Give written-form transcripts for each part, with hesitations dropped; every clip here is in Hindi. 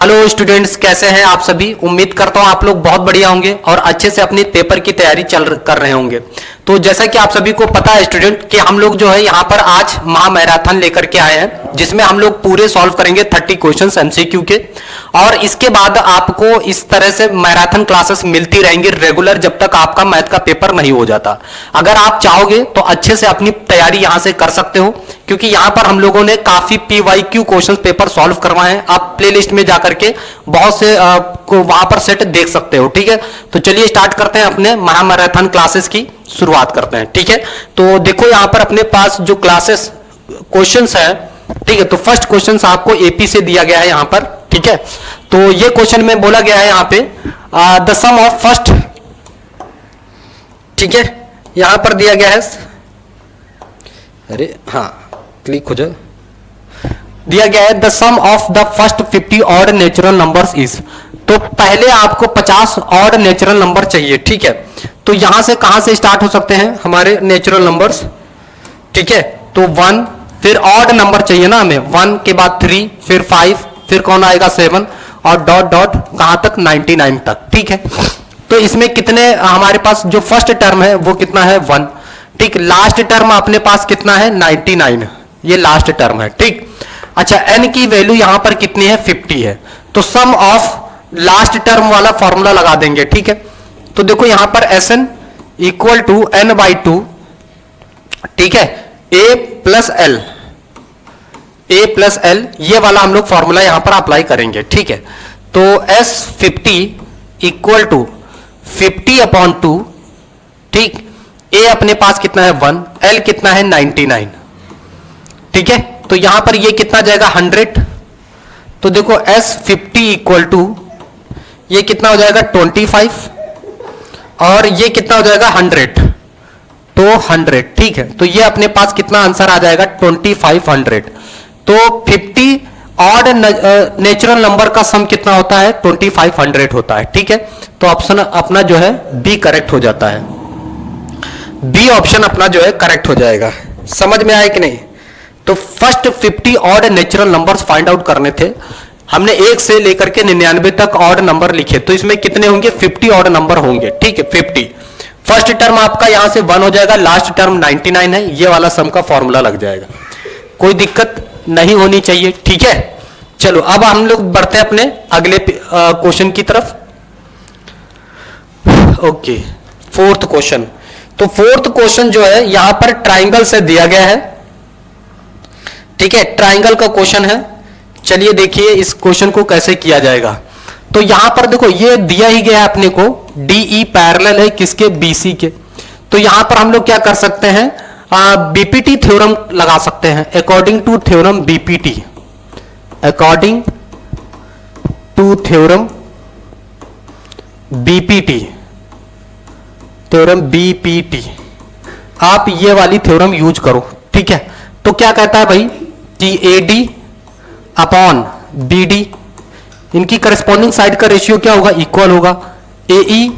हेलो स्टूडेंट्स, कैसे हैं आप सभी। उम्मीद करता हूं आप लोग बहुत बढ़िया होंगे और अच्छे से अपनी पेपर की तैयारी कर रहे होंगे। तो जैसा कि आप सभी को पता है स्टूडेंट कि हम लोग जो है यहाँ पर आज महा मैराथन लेकर के आए हैं, जिसमें हम लोग पूरे सॉल्व करेंगे 30 क्वेश्चंस एमसीक्यू के। और इसके बाद आपको इस तरह से मैराथन क्लासेस मिलती रहेंगी रेगुलर, जब तक आपका मैथ का पेपर नहीं हो जाता। अगर आप चाहोगे तो अच्छे से अपनी तैयारी यहाँ से कर सकते हो, क्योंकि यहाँ पर हम लोगों ने काफी पीवाईक्यू क्वेश्चन पेपर सॉल्व करवाए हैं। आप प्लेलिस्ट में जाकर के बहुत से को वहां पर सेट देख सकते हो। ठीक है, तो चलिए स्टार्ट करते हैं अपने महा मैराथन क्लासेस की शुरुआत करते हैं। ठीक है, तो देखो यहाँ पर अपने पास जो क्लासेस क्वेश्चंस है, ठीक है, तो फर्स्ट क्वेश्चन आपको एपी से दिया गया है यहाँ पर। ठीक है, तो ये क्वेश्चन में बोला गया है यहाँ पे द सम ऑफ फर्स्ट, ठीक है, यहां पर दिया गया है, अरे हाँ क्लिक हो जाए, दिया गया है the sum of the first 50 odd natural numbers is. तो पहले आपको 50 ऑड नेचुरल नंबर चाहिए। ठीक है, तो यहां से कहां से स्टार्ट हो सकते हैं हमारे नेचुरल नंबर्स। ठीक है, तो 1, फिर ऑड नंबर चाहिए ना हमें, 1 के बाद 3, फिर 5, फिर कौन आएगा 7 और डॉट डॉट कहां तक 99 तक। ठीक है, तो इसमें कितने हमारे पास जो फर्स्ट टर्म है वो कितना है 1। ठीक, लास्ट टर्म अपने पास कितना है 99, ये लास्ट टर्म है। ठीक, अच्छा n की वैल्यू यहां पर कितनी है 50 है, तो सम ऑफ लास्ट टर्म वाला फॉर्मूला लगा देंगे। ठीक है, तो देखो यहां पर Sn इक्वल टू n/2, ठीक है, a प्लस एल, ये वाला हम लोग फॉर्मूला यहां पर अप्लाई करेंगे। ठीक है, तो S50 इक्वल टू 50/2, ठीक, a अपने पास कितना है 1, l कितना है 99। ठीक है, तो यहां पर ये कितना जाएगा 100, तो देखो S50 इक्वल टू ये कितना हो जाएगा 25 और ये कितना हो जाएगा 100, तो 100। ठीक है, तो ये अपने पास कितना आंसर आ जाएगा 2500। तो 50 ऑड नेचुरल नंबर का सम कितना होता है 2500 होता है। ठीक है, तो ऑप्शन अपना जो है बी करेक्ट हो जाता है, बी ऑप्शन अपना जो है करेक्ट हो जाएगा। समझ में आया कि नहीं। तो first 50 odd natural numbers find out करने थे हमने, 1 से लेकर के 99 तक ऑड नंबर लिखे, तो इसमें कितने होंगे 50 ऑड नंबर होंगे। ठीक है, 50, फर्स्ट टर्म आपका यहां से 1 हो जाएगा, लास्ट टर्म 99 है, ये वाला सम का फॉर्मूला लग जाएगा, कोई दिक्कत नहीं होनी चाहिए। ठीक है, चलो अब हम लोग बढ़ते हैं अपने अगले क्वेश्चन की तरफ। Okay, fourth question. तो फोर्थ क्वेश्चन जो है यहां पर ट्राइंगल से दिया गया है। ठीक है, ट्राइंगल का क्वेश्चन है। चलिए देखिए इस क्वेश्चन को कैसे किया जाएगा। तो यहां पर देखो ये दिया ही गया है अपने को, DE पैरेलल है किसके BC के। तो यहां पर हम लोग क्या कर सकते हैं, बीपीटी थ्योरम लगा सकते हैं, according to theorem BPT, according to theorem BPT, theorem BPT, आप ये वाली थ्योरम यूज करो। ठीक है, तो क्या कहता है भाई कि AD अपॉन BD, इनकी करस्पॉन्डिंग साइड का रेशियो क्या होगा, इक्वल होगा, AE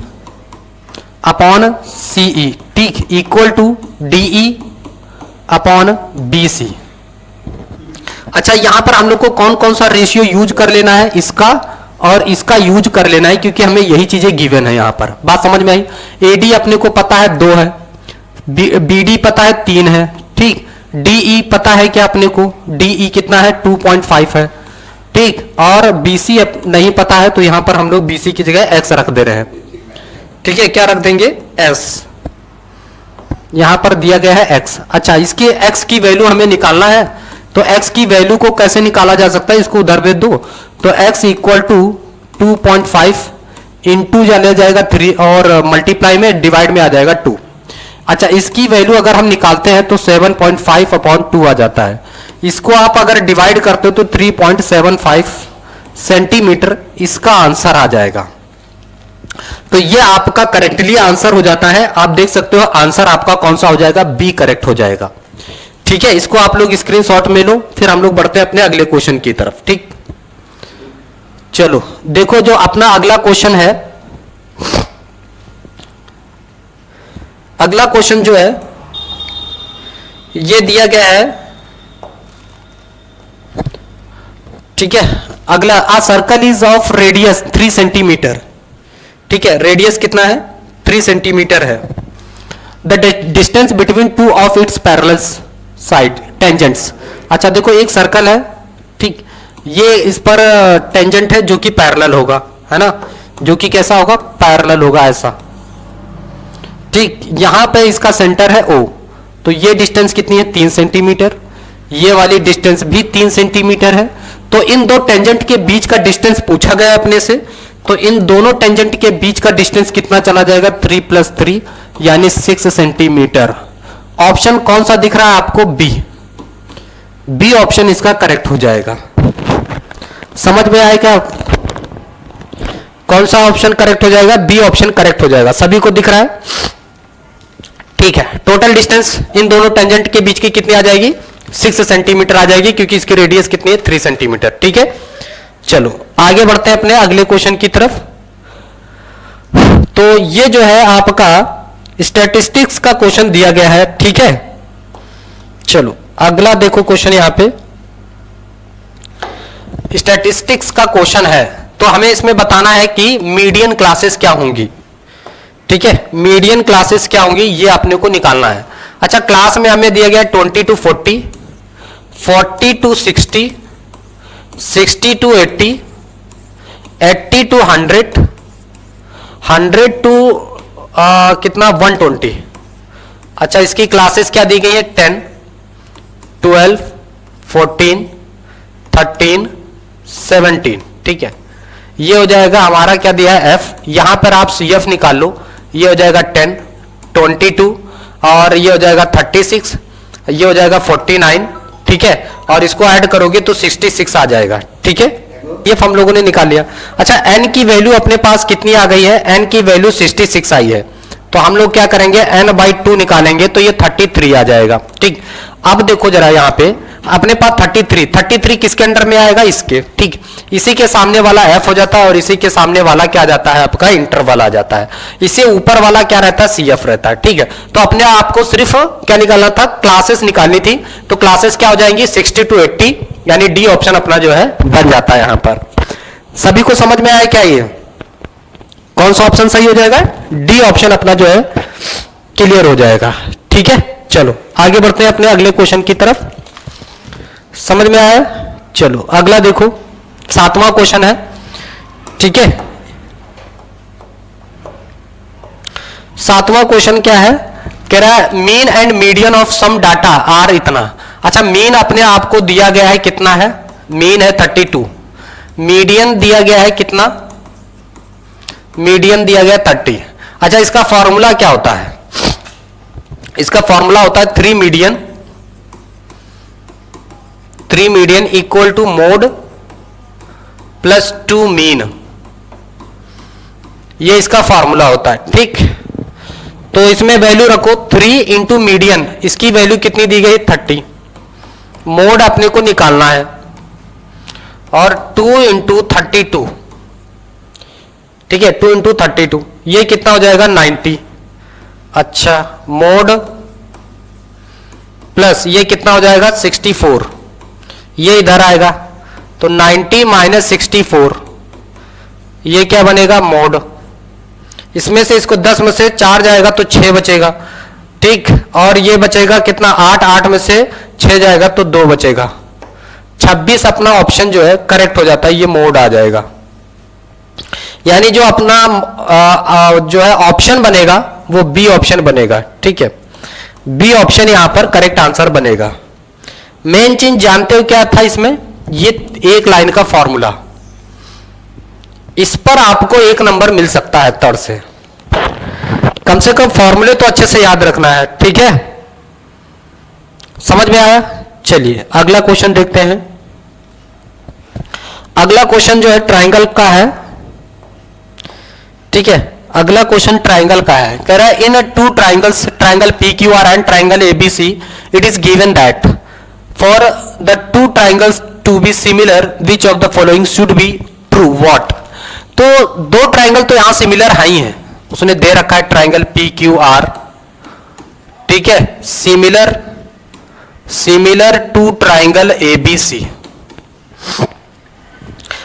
अपॉन CE, ठीक, equal to DE upon BC। अच्छा यहां पर हम लोग को कौन कौन सा रेशियो यूज कर लेना है, इसका और इसका यूज कर लेना है, क्योंकि हमें यही चीजें गिवन है। यहां पर बात समझ में आई। AD अपने को पता है 2 है, BD पता है 3 है, ठीक, DE पता है क्या अपने को, DE कितना है 2.5 है, ठीक, और BC नहीं पता है, तो यहां पर हम लोग BC की जगह X रख दे रहे हैं। ठीक है, क्या रख देंगे S, यहां पर दिया गया है X। अच्छा इसके X की वैल्यू हमें निकालना है, तो X की वैल्यू को कैसे निकाला जा सकता है, इसको उधर भेज दो, तो X इक्वल टू 2.5 इंटू चले जाएगा 3 और मल्टीप्लाई में डिवाइड में आ जाएगा 2। अच्छा इसकी वैल्यू अगर हम निकालते हैं तो 7.5/2 आ जाता है। इसको आप अगर डिवाइड करते हो तो 3.75 सेंटीमीटर इसका आंसर आ जाएगा। तो ये आपका करेक्टली आंसर हो जाता है। आप देख सकते हो आंसर आपका कौन सा हो जाएगा, बी करेक्ट हो जाएगा। ठीक है, इसको आप लोग स्क्रीनशॉट में लो, फिर हम लोग बढ़ते हैं अपने अगले क्वेश्चन की तरफ। ठीक, चलो देखो जो अपना अगला क्वेश्चन है, अगला क्वेश्चन जो है ये दिया गया है। ठीक है, अगला, a circle is of radius 3 centimetre, ठीक है, रेडियस कितना है 3 सेंटीमीटर है। The distance between two of its parallel side tangents. अच्छा देखो एक सर्कल है, ठीक, ये इस पर टेंजेंट है जो कि पैरेलल होगा, है ना, जो कि कैसा होगा, पैरेलल होगा ऐसा, ठीक। यहां पे इसका सेंटर है O, तो ये डिस्टेंस कितनी है 3 सेंटीमीटर, ये वाली डिस्टेंस भी 3 सेंटीमीटर है। तो इन दो टेंजेंट के बीच का डिस्टेंस पूछा गया अपने से, तो इन दोनों टेंजेंट के बीच का डिस्टेंस कितना चला जाएगा 3 + 3 यानी 6 सेंटीमीटर। ऑप्शन कौन सा दिख रहा है आपको, बी ऑप्शन इसका करेक्ट हो जाएगा। समझ में आया क्या, कौन सा ऑप्शन करेक्ट हो जाएगा, बी ऑप्शन करेक्ट हो जाएगा। सभी को दिख रहा है, ठीक है। टोटल डिस्टेंस इन दोनों टेंजेंट के बीच की कितनी आ जाएगी 6 सेंटीमीटर आ जाएगी, क्योंकि इसकी रेडियस कितनी है 3 सेंटीमीटर, ठीक है। चलो आगे बढ़ते हैं अपने अगले क्वेश्चन की तरफ। तो ये जो है आपका स्टैटिस्टिक्स का क्वेश्चन दिया गया है, ठीक है। चलो अगला देखो क्वेश्चन, यहां पे स्टैटिस्टिक्स का क्वेश्चन है, तो हमें इसमें बताना है कि मीडियन क्लासेस क्या होंगी, ठीक है। मीडियन क्लासेस क्या होंगी ये अपने को निकालना है। अच्छा क्लास में हमें दिया गया 20 to 40, 40 to 60, 60 to 80, 80 to 100, 100 to कितना 120। अच्छा इसकी क्लासेस क्या दी गई है 10, 12, 14, 13, 17, ठीक है। ये हो जाएगा हमारा क्या दिया है F, यहां पर आप CF निकाल लो, ये हो जाएगा 10, 22 और ये हो जाएगा 36, ये हो जाएगा 49, ठीक है। और इसको ऐड करोगे तो 66 आ जाएगा, ठीक है। ये हम लोगों ने निकाल लिया। अच्छा n की वैल्यू अपने पास कितनी आ गई है, n की वैल्यू 66 आई है, तो हम लोग क्या करेंगे n/2 निकालेंगे तो ये 33 आ जाएगा, ठीक। अब देखो जरा यहाँ पे अपने पास 33 किसके अंडर में आएगा, इसके, ठीक। इसी के सामने वाला f हो जाता है और इसी के सामने वाला क्या जाता है आपका इंटरवल आ जाता है। इससे ऊपर वाला क्या रहता है CF रहता है, ठीक है। तो अपने आपको सिर्फ क्या निकालना था, क्लासेस निकालनी थी, तो क्लासेस क्या हो जाएंगी 60 to 80 यानी डी ऑप्शन अपना जो है बन जाता है यहां पर। सभी को समझ में आया क्या, ये कौन सा ऑप्शन सही हो जाएगा, डी ऑप्शन अपना जो है क्लियर हो जाएगा, ठीक है। चलो आगे बढ़ते हैं अपने अगले क्वेश्चन की तरफ। समझ में आया, चलो अगला देखो 7वां क्वेश्चन है, ठीक है। 7वां क्वेश्चन क्या है, कह रहा है mean and median of some data are इतना। अच्छा मीन अपने आप को दिया गया है कितना है, मीन है 32, मीडियन दिया गया है कितना, मीडियन दिया गया 30। अच्छा इसका फॉर्मूला क्या होता है, इसका फॉर्मूला होता है 3 median equal to mode plus 2 mean, ये इसका फॉर्मूला होता है, ठीक। तो इसमें वैल्यू रखो 3 इंटू मीडियन, इसकी वैल्यू कितनी दी गई 30, मोड अपने को निकालना है, और 2 इंटू 32, ठीक है, 2 इंटू 32 ये कितना हो जाएगा 90। अच्छा मोड प्लस ये कितना हो जाएगा 64, ये इधर आएगा तो 90 माइनस 64 ये क्या बनेगा मोड। इसमें से इसको 10 में से 4 जाएगा तो 6 बचेगा, ठीक। और ये बचेगा कितना 8, 8 में से 6 जाएगा तो 2 बचेगा, 26 अपना ऑप्शन जो है करेक्ट हो जाता है, ये मोड आ जाएगा। यानी जो अपना जो है ऑप्शन बनेगा वो बी ऑप्शन बनेगा, ठीक है। बी ऑप्शन यहां पर करेक्ट आंसर बनेगा। मेन चीज जानते हो क्या था इसमें, ये एक लाइन का फॉर्मूला, इस पर आपको 1 नंबर मिल सकता है तड़ से, कम से कम फॉर्मूले तो अच्छे से याद रखना है, ठीक है। समझ में आया, चलिए अगला क्वेश्चन देखते हैं। अगला क्वेश्चन जो है ट्राइंगल का है, ठीक है। अगला क्वेश्चन ट्राइंगल का है, कह रहा है इन 2 triangles, triangle PQR and triangle ABC, it is given that for the 2 triangles to be similar which of the following should be true what. तो 2 ट्राइंगल तो यहां सिमिलर है ही है, उसने दे रखा है ट्राइंगल PQR, ठीक है, सिमिलर टू ट्राइंगल ABC।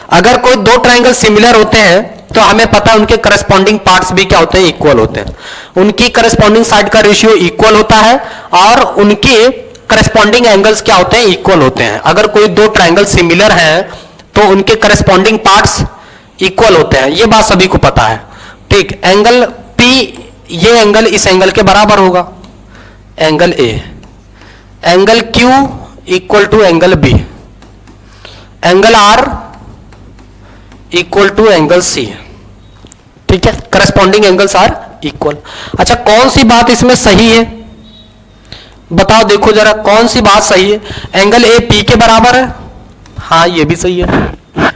अगर कोई दो ट्रायंगल सिमिलर होते हैं तो हमें पता है उनके करस्पॉन्डिंग पार्ट्स भी क्या होते हैं, इक्वल होते हैं। उनकी करस्पॉन्डिंग साइड का रेशियो इक्वल होता है और उनके करस्पॉन्डिंग एंगल्स क्या होते हैं, इक्वल होते हैं। अगर कोई दो ट्रायंगल सिमिलर हैं तो उनके करस्पॉन्डिंग पार्ट्स इक्वल होते हैं, ये बात सभी को पता है। ठीक, एंगल P ये एंगल इस एंगल के बराबर होगा, angle A। Angle Q equal to angle B। Angle R equal to angle C। ठीक है, करस्पॉन्डिंग एंगल्स आर इक्वल। अच्छा, कौन सी बात इसमें सही है बताओ, देखो जरा कौन सी बात सही है। एंगल A P के बराबर है, हाँ ये भी सही है।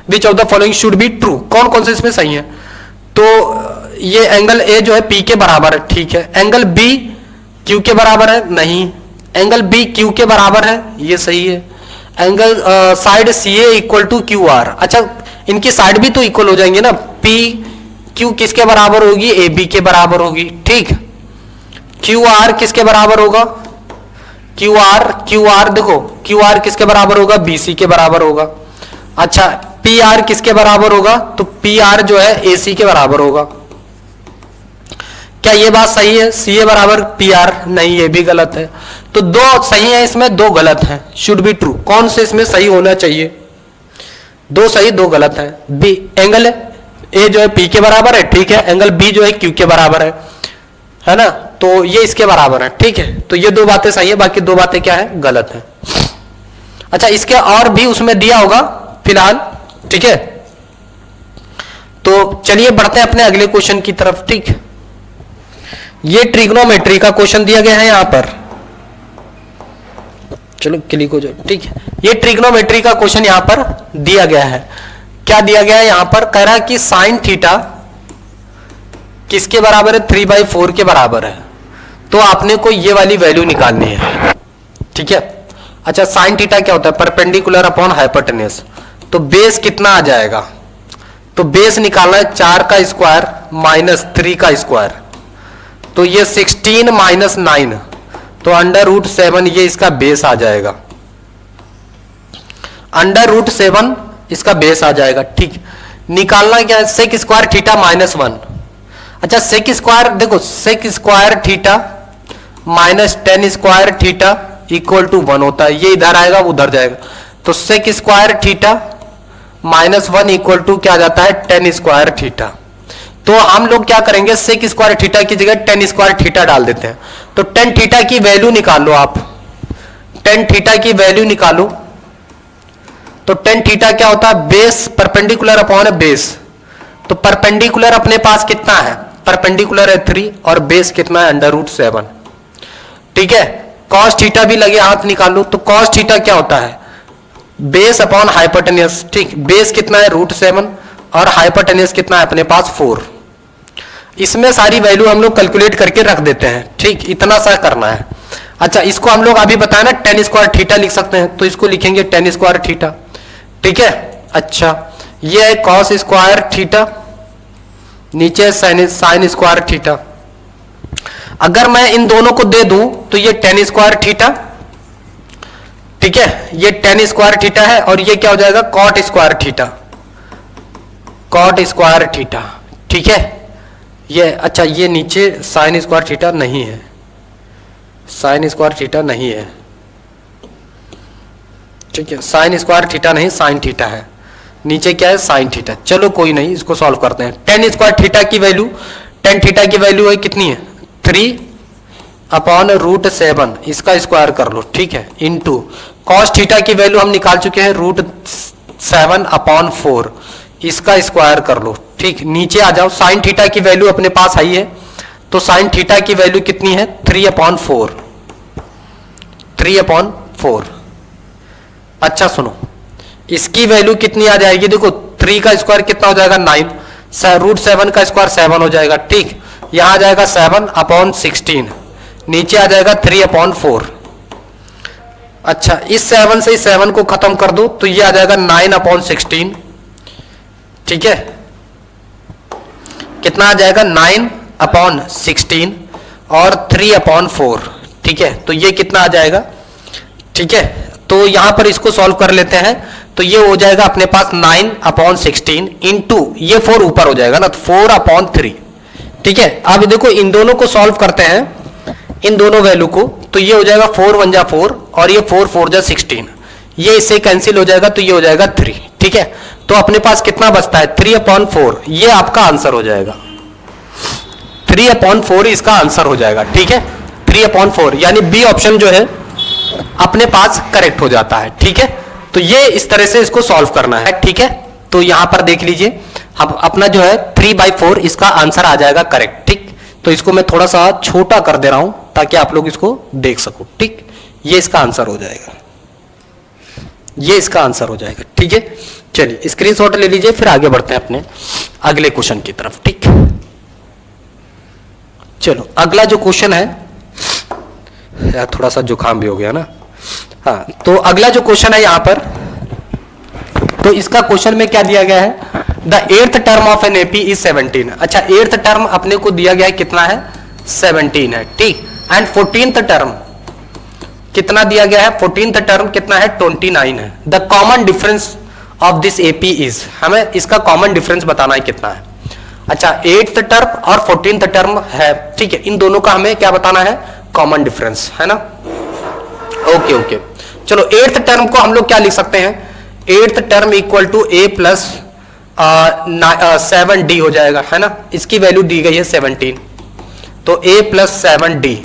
विच of the following should be true, कौन कौन से इसमें सही है? तो ये एंगल A जो है P के बराबर है, ठीक है। एंगल B Q के बराबर है, नहीं। एंगल B Q के बराबर है, ये सही है। Angle side CA equal to QR। अच्छा, इनकी साइड भी तो इक्वल हो जाएंगे ना, P Q किसके बराबर होगी, AB के बराबर होगी। ठीक, QR किसके बराबर होगा, QR देखो QR किसके बराबर होगा, BC के बराबर होगा। अच्छा, PR किसके बराबर होगा, तो PR जो है AC के बराबर होगा। क्या ये बात सही है, CA बराबर PR? नहीं, ये भी गलत है। तो दो सही है इसमें, दो गलत है। शुड बी ट्रू, कौन से इसमें सही होना चाहिए, दो सही दो गलत है। B एंगल A जो है P के बराबर है, ठीक है। एंगल B जो है Q के बराबर है ना, तो ये इसके बराबर है, ठीक है। तो ये दो बातें सही है, बाकी दो बातें क्या है, गलत है। अच्छा, इसके और भी उसमें दिया होगा फिलहाल, ठीक है। तो चलिए बढ़ते हैं अपने अगले क्वेश्चन की तरफ। ठीक, ये ट्रिग्नोमेट्री का क्वेश्चन दिया गया है यहां पर, चलो क्लिक हो जाए। ठीक है, ये ट्रिग्नोमेट्री का क्वेश्चन यहां पर दिया गया है। क्या दिया गया है यहां पर, कह रहा है कि साइन थीटा किसके बराबर है, 3/4 के बराबर है। तो आपने को ये वाली वैल्यू निकालनी है, ठीक है। अच्छा, साइन थीटा क्या होता है, परपेंडिकुलर अपॉन हाइपोटेन्यूज। तो बेस कितना आ जाएगा, तो बेस निकालना है 4 का स्क्वायर माइनस 3 का स्क्वायर। तो ये 16 माइनस 9, तो √7 ये इसका बेस आ जाएगा। √7 इसका बेस आ जाएगा। ठीक, निकालना क्या है, सेक स्क्वायर थीटा माइनस 1। अच्छा, सेक स्क्वायर देखो, sec square theta minus tan square theta equal to 1 होता है। ये इधर आएगा, उधर जाएगा। तो sec square theta minus 1 equal to क्या आ जाता है, टेन स्क्वायर थीटा। तो हम लोग क्या करेंगे, सेक स्क्वायर थीटा की जगह टेन स्क्वायर थीटा डाल देते हैं। तो टेन थीटा की वैल्यू निकालो आप, टेन थीटा की वैल्यू निकालो। तो टेन थीटा क्या होता है, बेस परपेंडिकुलर अपॉन बेस। तो परपेंडिकुलर अपने पास कितना है, परपेंडिकुलर है 3 और बेस कितना है, √7। ठीक है, कॉस थीटा भी लगे हाथ निकालो। तो कॉस थीटा क्या होता है, बेस अपॉन हाइपोटेन्यूज। ठीक, बेस कितना है √7 और हाइपोटेन्यूज कितना है अपने पास 4। इसमें सारी वैल्यू हम लोग कैलकुलेट करके रख देते हैं। ठीक, इतना सा करना है। अच्छा, इसको हम लोग अभी बताया ना, टेन स्क्वायर थीटा लिख सकते हैं, तो इसको लिखेंगे टेन स्क्वायर थीटा। ठीक है, अच्छा ये है कॉस स्क्वायर थीटा, नीचे साइन स्क्वायर थीटा। अगर मैं इन दोनों को दे दूं तो ये टेन स्क्वायर थीटा, ठीक है, ये टेन स्क्वायर थीटा है और ये क्या हो जाएगा, cot square theta, cot square theta. ठीक है, ये अच्छा, ये नीचे साइन स्क्वायर थीटा नहीं है, साइन स्क्वायर थीटा नहीं है। ठीक है, साइन स्क्वायर थीटा नहीं, साइन थीटा है। नीचे क्या है, साइन थीटा। चलो कोई नहीं, इसको सॉल्व करते हैं। टेन स्क्वायर थीटा की वैल्यू, टेन थीटा की वैल्यू है कितनी है, 3/√7, इसका स्क्वायर कर लो। ठीक है, इनटू कॉस थीटा की वैल्यू हम निकाल चुके हैं √7/4, इसका स्क्वायर कर लो। ठीक, नीचे आ जाओ, साइन थीटा की वैल्यू अपने पास आई है, तो साइन थीटा की वैल्यू कितनी है, 3/4, 3/4। अच्छा सुनो, इसकी वैल्यू कितनी आ जाएगी, देखो 3 का स्क्वायर कितना हो जाएगा, 9, √7 का स्क्वायर 7 हो जाएगा। ठीक, यहां आ जाएगा 7/16, नीचे आ जाएगा 3/4। अच्छा, इस 7 से इस 7 को खत्म कर दो तो ये आ जाएगा 9/16। ठीक है, कितना आ जाएगा, 9/16 और 3/4। ठीक है, तो ये कितना आ जाएगा। ठीक है, तो यहां पर इसको सॉल्व कर लेते हैं। तो ये हो जाएगा अपने पास 9/16 इंटू ये 4 ऊपर हो जाएगा ना, तो 4/3। ठीक है, अब देखो इन दोनों को सॉल्व करते हैं, इन दोनों वैल्यू को, तो ये हो जाएगा 4 1 जा 4 और ये 4 4 जा 16, ये इससे कैंसिल हो जाएगा, तो ये हो जाएगा 3। ठीक है, तो अपने पास कितना बचता है 3/4, ये आपका आंसर हो जाएगा, 3/4 इसका आंसर हो जाएगा। ठीक है, 3/4 यानी बी ऑप्शन जो है अपने पास करेक्ट हो जाता है। ठीक है, तो ये इस तरह से इसको सॉल्व करना है। ठीक है, तो यहां पर देख लीजिए, अब अपना जो है 3/4 इसका आंसर आ जाएगा करेक्ट। ठीक, तो इसको मैं थोड़ा सा छोटा कर दे रहा हूं ताकि आप लोग इसको देख सको। ठीक, ये इसका आंसर हो जाएगा, ये इसका आंसर हो जाएगा। ठीक है, चलिए स्क्रीनशॉट ले लीजिए, फिर आगे बढ़ते हैं अपने अगले क्वेश्चन की तरफ। ठीक, चलो अगला जो क्वेश्चन है, यार थोड़ा सा जुकाम भी हो गया ना। हाँ, तो अगला जो क्वेश्चन है यहां पर, तो इसका क्वेश्चन में क्या दिया गया है, the 8th term of an AP is 17। अच्छा, 8th टर्म अपने को दिया गया है कितना है, 17 है। ठीक, एंड 14th टर्म कितना दिया गया है, 14th टर्म कितना है, 29 है। The common difference of this AP is, हमें इसका कॉमन डिफरेंस बताना है कितना है। अच्छा, 8th टर्म और 14th टर्म है। ठीक है, इन दोनों का हमें क्या बताना है, कॉमन डिफरेंस, है ना। ओके ओके, चलो 8th टर्म को हम लोग क्या लिख सकते हैं, 8th term equal to a plus 7d हो जाएगा, है ना। इसकी वैल्यू दी गई है 17, तो a प्लस 7d,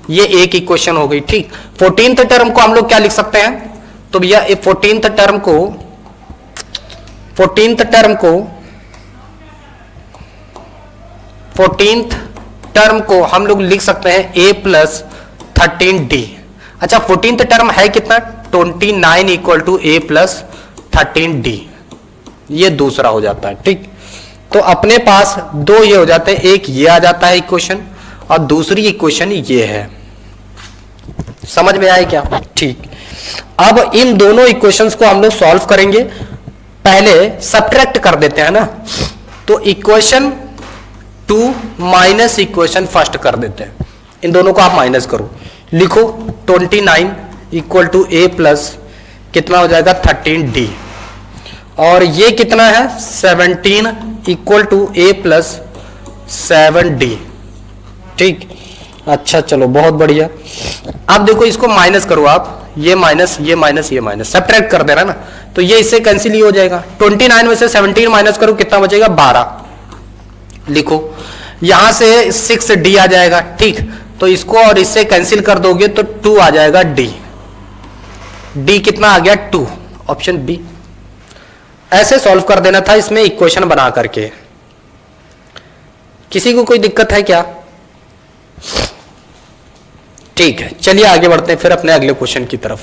ये एक इक्वेशन हो गई। ठीक, 14th टर्म को हम लोग क्या लिख सकते हैं, तो भैया 14th टर्म को 14th टर्म को हम लोग लिख सकते हैं a प्लस 13d। अच्छा, 14th टर्म है कितना, 29 equal to a plus 13d, ये दूसरा हो जाता है। ठीक, तो अपने पास दो ये हो जाते हैं, एक ये आ जाता है इक्वेशन और दूसरी इक्वेशन ये है। समझ में आया क्या। ठीक, अब इन दोनों इक्वेशंस को हम लोग सॉल्व करेंगे। पहले सब्ट्रैक्ट कर देते हैं ना, तो इक्वेशन 2 माइनस इक्वेशन फर्स्ट कर देते हैं। इन दोनों को आप माइनस करो, लिखो 29 इक्वल टू a प्लस कितना हो जाएगा 13d, और ये कितना है 17 equal to a plus 7d। ठीक, अच्छा चलो बहुत बढ़िया। अब देखो इसको माइनस करो आप, ये माइनस ये माइनस ये माइनस, सब्ट्रैक्ट कर दे रहा ना, तो ये इससे कैंसिल ही हो जाएगा। 29 में से 17 माइनस करो, कितना बचेगा 12। लिखो यहां से 6d आ जाएगा। ठीक, तो इसको और इससे कैंसिल कर दोगे तो 2 आ जाएगा d, d कितना आ गया 2, ऑप्शन बी। ऐसे सॉल्व कर देना था इसमें इक्वेशन बना करके। किसी को कोई दिक्कत है क्या। ठीक है, चलिए आगे बढ़ते हैं फिर अपने अगले क्वेश्चन की तरफ।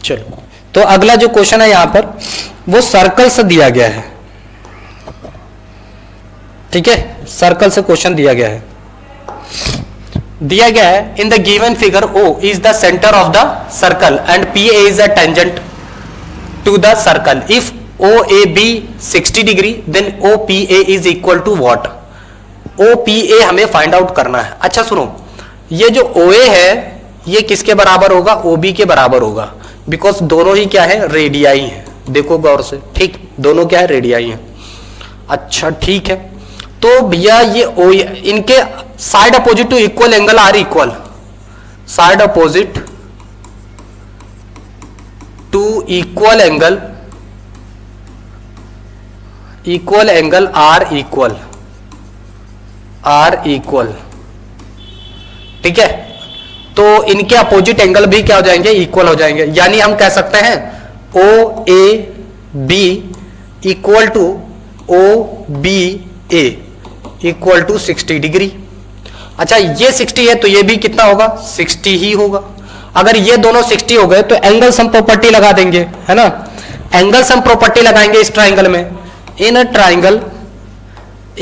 चलो, तो अगला जो क्वेश्चन है यहां पर वो सर्कल से दिया गया है। ठीक है, सर्कल से क्वेश्चन दिया गया है, in the given figure O is the centre of the circle and PA is a tangent to the circle. If OAB 60 degree then OPA is equal to what. OPA हमें फाइंड आउट करना है। अच्छा सुनो, ये जो OA है ये किसके बराबर होगा, OB के बराबर होगा, बिकॉज दोनों ही क्या है, रेडियाई है। देखो गौर से, ठीक, दोनों क्या है, रेडियाई है। अच्छा ठीक है, तो भैया ये इनके side opposite to equal angle are equal, side opposite to equal angle are equal. ठीक है, तो इनके अपोजिट एंगल भी क्या हो जाएंगे, इक्वल हो जाएंगे। यानी हम कह सकते हैं OAB equal to OBA equal to 60 degree. अच्छा, ये 60 है तो ये भी कितना होगा, 60 ही होगा। अगर ये दोनों 60 हो गए तो एंगल सम प्रॉपर्टी लगा देंगे, है ना। एंगल सम प्रॉपर्टी लगाएंगे इस ट्राइंगल में, इन ट्राइंगल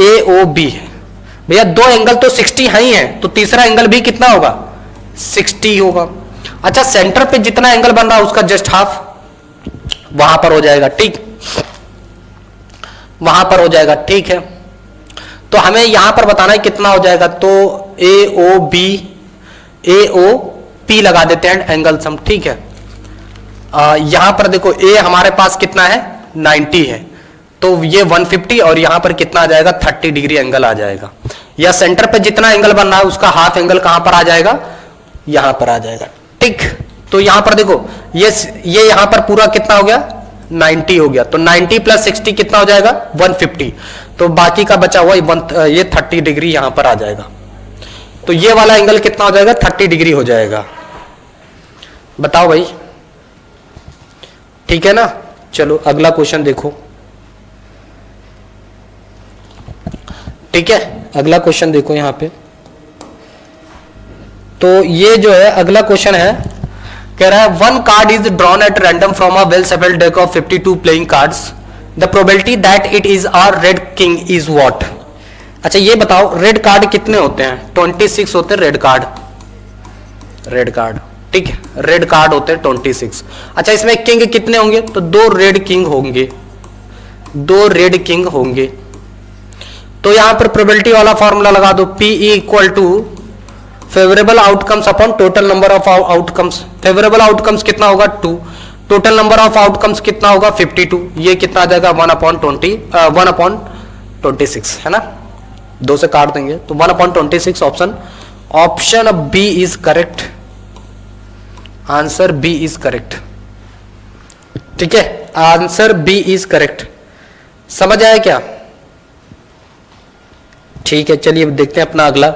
AOB। भैया दो एंगल तो 60 ही हैं, तो तीसरा एंगल भी कितना होगा, 60 होगा। अच्छा, सेंटर पे जितना एंगल बन रहा है उसका जस्ट हाफ वहां पर हो जाएगा। ठीक, वहां पर हो जाएगा। ठीक है, तो हमें यहां पर बताना है कितना हो जाएगा, तो AOP लगा देते हैं एंगल सम। ठीक है, यहां पर देखो ए हमारे पास कितना है 90 है, तो ये 150 और यहां पर कितना आ जाएगा 30 डिग्री एंगल आ जाएगा। या सेंटर पे जितना एंगल बन रहा है उसका हाफ एंगल कहां पर आ जाएगा, यहां पर आ जाएगा। ठीक, तो यहां पर देखो ये यहां पर पूरा कितना हो गया 90 हो गया, तो 90 प्लस 60 कितना हो जाएगा 150, तो बाकी का बचा हुआ ये 30 डिग्री यहां पर आ जाएगा। तो ये वाला एंगल कितना हो जाएगा 30 डिग्री हो जाएगा। बताओ भाई, ठीक है ना। चलो अगला क्वेश्चन देखो। ठीक है, अगला क्वेश्चन देखो यहां पे। तो ये जो है अगला क्वेश्चन है, कह रहा है one card is drawn at random from a well settled deck of 52 playing cards, the probability that it is a red king is what. अच्छा ये बताओ रेड कार्ड कितने होते हैं, 26 होते हैं रेड कार्ड, रेड कार्ड। ठीक है, रेड कार्ड होते हैं 26। अच्छा इसमें किंग कितने होंगे, तो 2 रेड किंग होंगे, 2 रेड किंग होंगे। तो यहां पर प्रोबेबिलिटी वाला फॉर्मूला लगा दो, P equal to favourable outcomes upon total number of outcomes. Favourable outcomes कितना होगा 2, टोटल नंबर ऑफ आउटकम्स कितना होगा 52, ये कितना आ जाएगा 1/26 है ना, 2 से काट देंगे तो 1/26। Option B is correct, answer B is correct. ठीक है, आंसर बी इज करेक्ट। समझ आया क्या? ठीक है, चलिए देखते हैं अपना अगला।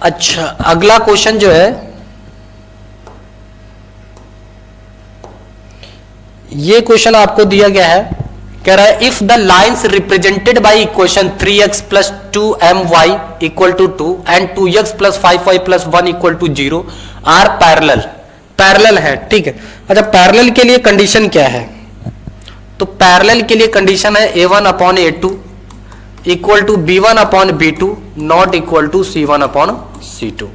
अच्छा अगला क्वेश्चन जो है, ये क्वेश्चन आपको दिया गया है, कह रहा है if the lines represented by equation 3x plus 2my equal to 2 and 2x plus 5y plus 1 equal to 0 are parallel, parallel है। ठीक है, अच्छा पैरेलल के लिए कंडीशन क्या है, तो पैरेलल के लिए कंडीशन है a1/a2 equal to b1/b2 not equal to c1/c2,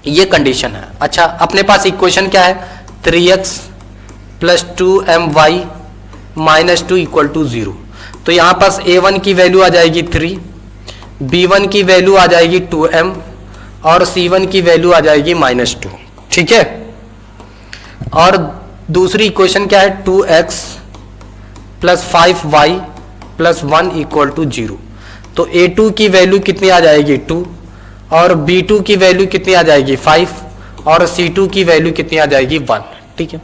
ये कंडीशन है। अच्छा अपने पास इक्वेशन क्या है 3x plus 2my minus 2 equal to 0, तो यहां पास a1 की वैल्यू आ जाएगी 3, b1 की वैल्यू आ जाएगी 2m और c1 की वैल्यू आ जाएगी -2। ठीक है, और दूसरी इक्वेशन क्या है 2x plus 5y plus 1 equal to 0, तो a2 की वैल्यू कितनी आ जाएगी 2 और b2 की वैल्यू कितनी आ जाएगी 5 और c2 की वैल्यू कितनी आ जाएगी 1। ठीक है,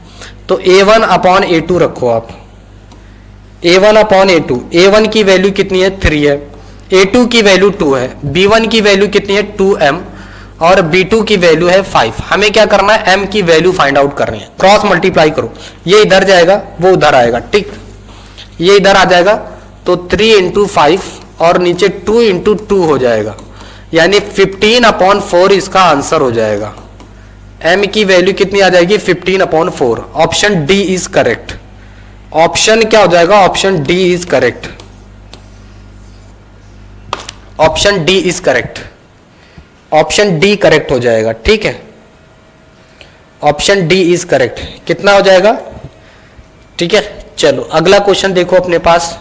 तो a1/a2 रखो आप, a1/a2, a1 की वैल्यू कितनी है 3 है, a2 की वैल्यू 2 है, b1 की वैल्यू कितनी है 2m और b2 की वैल्यू है 5। हमें क्या करना है m की वैल्यू फाइंड आउट करनी है, क्रॉस मल्टीप्लाई करो, ये इधर जाएगा वो उधर आएगा। ठीक, ये इधर आ जाएगा तो 3 × 5 और नीचे 2 × 2 हो जाएगा, यानी 15/4 इसका आंसर हो जाएगा। m की वैल्यू कितनी आ जाएगी 15/4। Option D is correct. Option क्या हो जाएगा, option D is correct, option D is correct, option D correct हो जाएगा। ठीक है, ऑप्शन डी इज करेक्ट, कितना हो जाएगा। ठीक है, चलो अगला क्वेश्चन देखो अपने पास।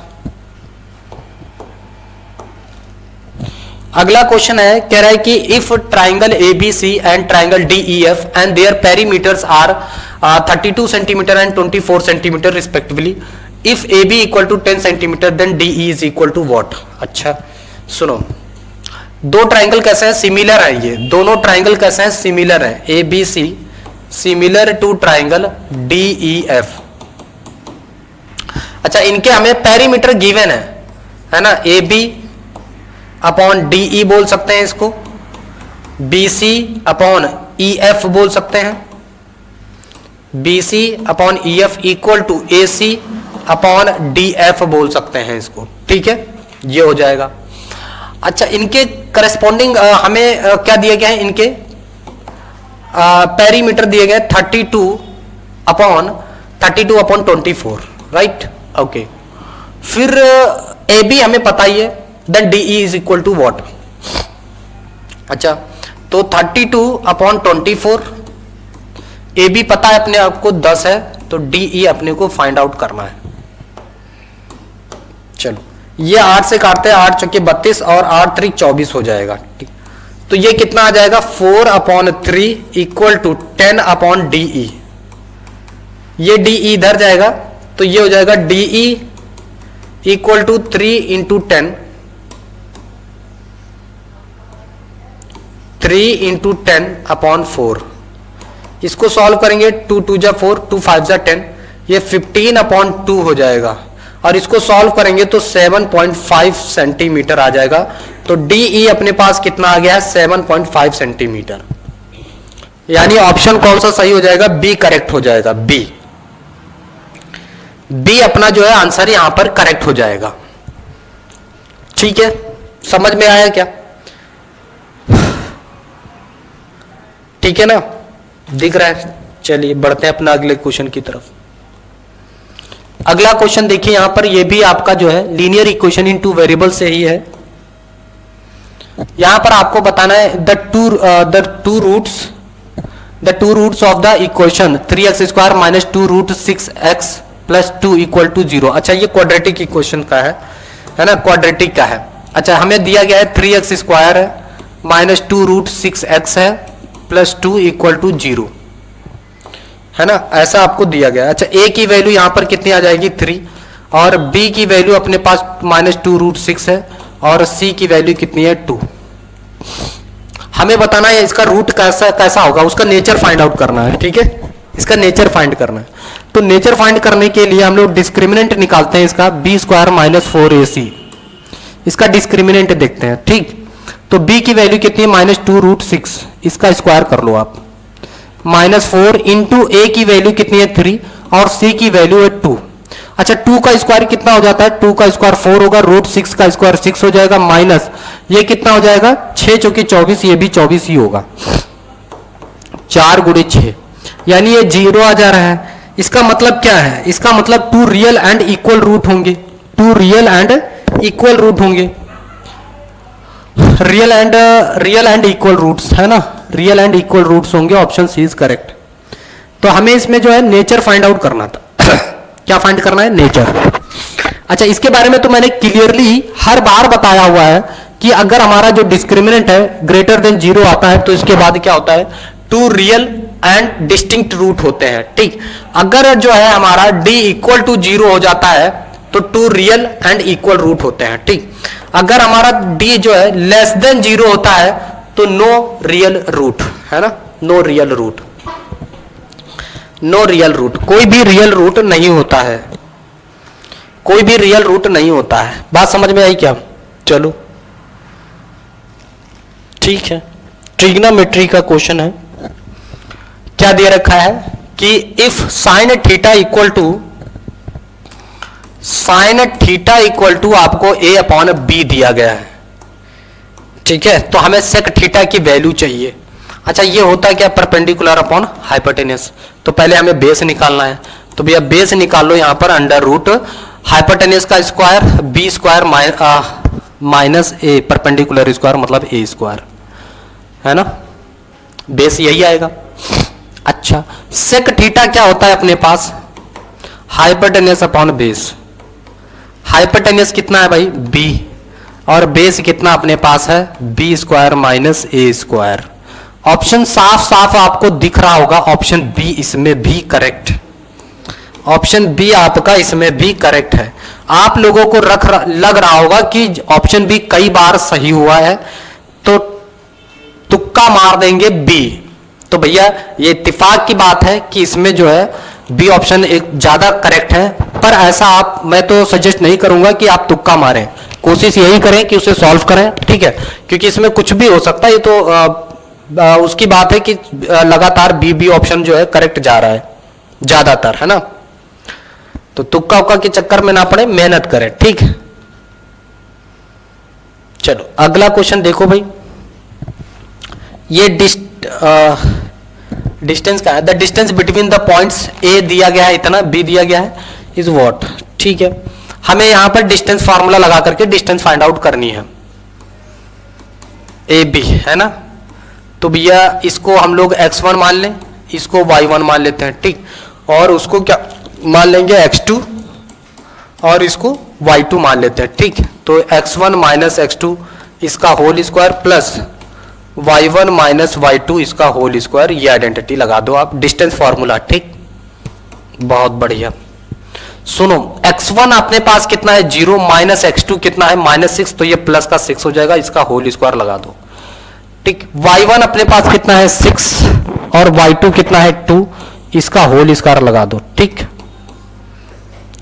अगला क्वेश्चन है, कह रहा है कि if triangle ABC and triangle DEF and their perimeters are 32 centimetre and 24 centimetre respectively, if AB equal to 10 centimetre then DE is equal to what. अच्छा सुनो, दो ट्राइंगल कैसे हैं, सिमिलर है, ये दोनों ट्राइंगल कैसे हैं, सिमिलर है, ABC similar to triangle DEF। अच्छा इनके हमें पेरीमीटर गिवन है ना, AB/DE बोल सकते हैं इसको, BC/EF बोल सकते हैं, BC/EF इक्वल टू AC/DF बोल सकते हैं इसको। ठीक है, ये हो जाएगा। अच्छा इनके करस्पॉन्डिंग हमें क्या दिए गए हैं, इनके पेरीमीटर दिए गए 32/24, राइट। ओके, फिर AB हमें पता ही है, then DE is equal to what. अच्छा तो 32/24, AB पता है अपने आप को 10 है, तो DE अपने को फाइंड आउट करना है। चलो ये 8 से काटते हैं, 8 चौके 32 और 8 3 24 हो जाएगा। ठीक, तो ये कितना आ जाएगा 4/3 इक्वल टू 10/DE। ये डी इधर जाएगा तो ये हो जाएगा D equal to 3 into 10, 3 into 10 upon 4। इसको सॉल्व करेंगे, 2 2 जा 4, 2 5 जा 10, ये 15 अपॉन 2 हो जाएगा। और इसको सॉल्व करेंगे तो 7.5 सेंटीमीटर आ जाएगा। तो डी अपने पास कितना आ गया है, 7.5 सेंटीमीटर। यानी ऑप्शन कौन सा सही हो जाएगा, बी करेक्ट हो जाएगा। बी अपना जो है आंसर यहां पर करेक्ट हो जाएगा। ठीक है, समझ में आया क्या? ठीक है ना, दिख रहा है? चलिए बढ़ते हैं अपना अगले क्वेश्चन की तरफ। अगला क्वेश्चन देखिए, यहां पर ये भी आपका जो है linear equation in two variable से ही है। यहां पर आपको बताना है the two roots of the equation 3x square minus 2 root 6x plus 2 equal to 0। अच्छा, ये क्वाड्रेटिक इक्वेशन का है ना, क्वाड्रेटिक का है। अच्छा, हमें दिया गया है 3x स्क्वायर है माइनस 2 रूट 6x है प्लस 2 इक्वल टू 0 है ना, ऐसा आपको दिया गया है। अच्छा, a की वैल्यू यहां पर कितनी आ जाएगी 3, और b की वैल्यू अपने पास माइनस 2 रूट 6 है, और c की वैल्यू कितनी है 2। हमें बताना है इसका रूट कैसा होगा, उसका नेचर फाइंड आउट करना है। ठीक है, इसका नेचर फाइंड करना है। तो नेचर फाइंड करने के लिए हम लोग डिस्क्रिमिनेंट निकालते हैं इसका, b स्क्वायर माइनस 4ac। इसका डिस्क्रिमिनेंट देखते हैं। ठीक, तो b की वैल्यू कितनी है माइनस 2 रूट 6, इसका स्क्वायर कर लो आप, माइनस 4 इंटू a की वैल्यू कितनी है 3 और c की वैल्यू है 2। अच्छा, 2 का स्क्वायर कितना हो जाता है, 2 का स्क्वायर 4 होगा, रूट 6 का स्क्वायर 6 हो जाएगा, माइनस ये कितना हो जाएगा 6 चौकी 24, ये भी 24 ही होगा, 4 गुणे 6, यानी ये 0 आ जा रहा है। इसका मतलब क्या है, इसका मतलब 2 रियल एंड इक्वल रूट होंगे, 2 रियल एंड इक्वल रूट होंगे, रियल एंड इक्वल रूट्स है ना, रियल एंड इक्वल रूट्स होंगे। Option C is correct. तो हमें इसमें जो है नेचर फाइंड आउट करना था। क्या फाइंड करना है, नेचर। अच्छा, इसके बारे में तो मैंने क्लियरली हर बार बताया हुआ है कि अगर हमारा जो डिस्क्रिमिनेंट है ग्रेटर देन 0 आता है तो इसके बाद क्या होता है, 2 रियल एंड डिस्टिंक्ट रूट होते हैं। ठीक, अगर जो है हमारा d इक्वल टू 0 हो जाता है तो 2 रियल एंड इक्वल रूट होते हैं। ठीक, अगर हमारा d जो है लेस देन 0 होता है तो नो रियल रूट है ना, no real root, no real root, कोई भी रियल रूट नहीं होता है, कोई भी रियल रूट नहीं होता है। बात समझ में आई क्या? चलो ठीक है, ट्रिग्नोमेट्री का क्वेश्चन है। क्या दे रखा है कि if sine theta equal to आपको a अपॉन b दिया गया है। ठीक है, तो हमें सेक थीटा की वैल्यू चाहिए। अच्छा, ये होता है क्या, परपेंडिकुलर अपॉन हाइपोटेनस। तो पहले हमें बेस निकालना है, तो भैया बेस निकाल लो यहां पर, अंडर रूट हाइपोटेनस का square b square minus a, perpendicular square मतलब a स्क्वायर है ना, बेस यही आएगा। अच्छा, सेक थीटा क्या होता है अपने पास, हाइपोटेनस अपॉन बेस। हाइपोटेनस कितना है भाई b, और बेस कितना अपने पास है b square minus a square. Option साफ साफ आपको दिख रहा होगा, ऑप्शन बी इसमें भी करेक्ट, ऑप्शन बी आपका इसमें भी करेक्ट है। आप लोगों को लग रहा होगा कि ऑप्शन बी कई बार सही हुआ है तो तुक्का मार देंगे बी। तो भैया ये इत्तेफाक की बात है कि इसमें जो है बी ऑप्शन एक ज्यादा करेक्ट है, पर ऐसा आप, मैं तो सजेस्ट नहीं करूंगा कि आप तुक्का मारें, कोशिश यही करें कि उसे सॉल्व करें। ठीक है, क्योंकि इसमें कुछ भी हो सकता है, ये तो उसकी बात है कि लगातार बी ऑप्शन जो है करेक्ट जा रहा है ज्यादातर, है ना। तो तुक्का उक्का के चक्कर में ना पड़े, मेहनत करें। ठीक, चलो अगला क्वेश्चन देखो भाई। ये डिस्टेंस का है, the distance between the points A दिया गया है इतना, बी दिया गया है, इज व्हाट। ठीक है, हमें यहां पर डिस्टेंस फार्मूला लगा करके डिस्टेंस फाइंड आउट करनी है, ए बी है ना। तो भैया इसको हम लोग x1 मान लें, इसको y1 मान लेते हैं। ठीक, और उसको क्या मान लेंगे x2, और इसको y2 मान लेते हैं। ठीक, तो x1 माइनस x2 इसका whole square plus y1 minus y2 इसका होल स्क्वायर, ये आइडेंटिटी लगा दो आप, डिस्टेंस फॉर्मूला। ठीक, बहुत बढ़िया। सुनो, x1 अपने पास कितना है 0, माइनस x2 कितना है -6, तो ये प्लस का 6 हो जाएगा, इसका होल स्क्वायर लगा दो। ठीक, y1 अपने पास कितना है 6 और y2 कितना है 2, इसका होल स्क्वायर लगा दो। ठीक,